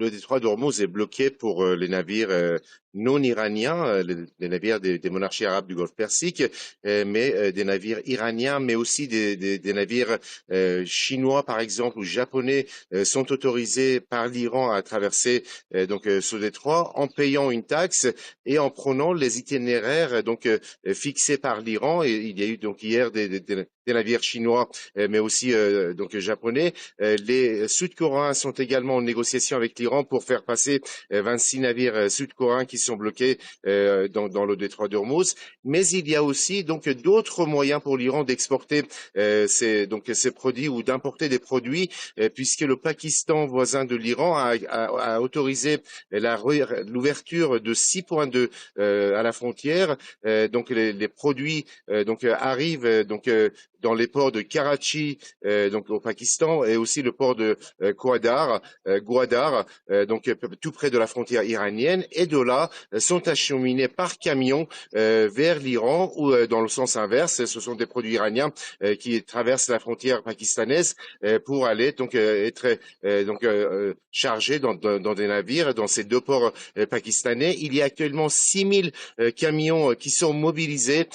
Le détroit d'Ormuz est bloqué pour les navires non iraniens, les navires des monarchies arabes du Golfe Persique, mais des navires iraniens, mais aussi des navires chinois, par exemple, ou japonais, sont autorisés par l'Iran à traverser ce détroit en payant une taxe et en prenant les itinéraires fixés par l'Iran. Et il y a eu donc hier des navires chinois, mais aussi japonais. Les Sud-Coréens sont également en négociation avec l'Iran pour faire passer 26 navires sud-coréens qui sont bloqués dans le détroit d'Ormuz. Mais il y a aussi donc d'autres moyens pour l'Iran d'exporter ces produits ou d'importer des produits, puisque le Pakistan, voisin de l'Iran, a autorisé l'ouverture de 6 points à la frontière. Donc les produits arrivent dans les ports de Karachi, au Pakistan, et aussi le port de Gwadar, tout près de la frontière iranienne, et de là sont acheminés par camion vers l'Iran ou dans le sens inverse. Ce sont des produits iraniens qui traversent la frontière pakistanaise pour aller être chargés dans des navires dans ces deux ports pakistanais. Il y a actuellement 6000 camions qui sont mobilisés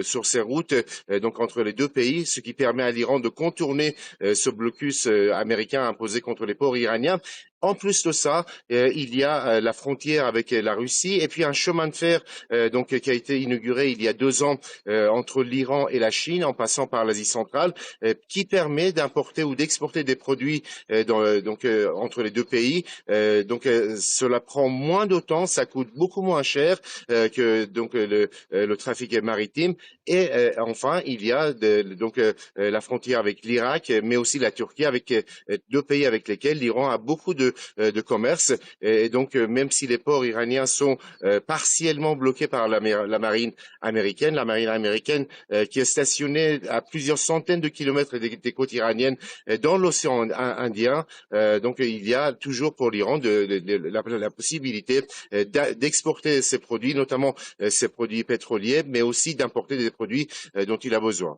sur ces routes entre les deux pays, ce qui permet à l'Iran de contourner ce blocus américain imposé contre les ports iraniens. En plus de ça, il y a la frontière avec la Russie et puis un chemin de fer qui a été inauguré il y a 2 ans entre l'Iran et la Chine en passant par l'Asie centrale, qui permet d'importer ou d'exporter des produits entre les deux pays. Cela prend moins de temps, ça coûte beaucoup moins cher que le trafic maritime. Et enfin, il y a la frontière avec l'Irak, mais aussi la Turquie, avec deux pays avec lesquels l'Iran a beaucoup de commerce. Et donc, même si les ports iraniens sont partiellement bloqués par la marine américaine qui est stationnée à plusieurs centaines de kilomètres des côtes iraniennes dans l'océan Indien, il y a toujours pour l'Iran la possibilité d'exporter ces produits, notamment ces produits pétroliers, mais aussi d'importer des produits dont il a besoin.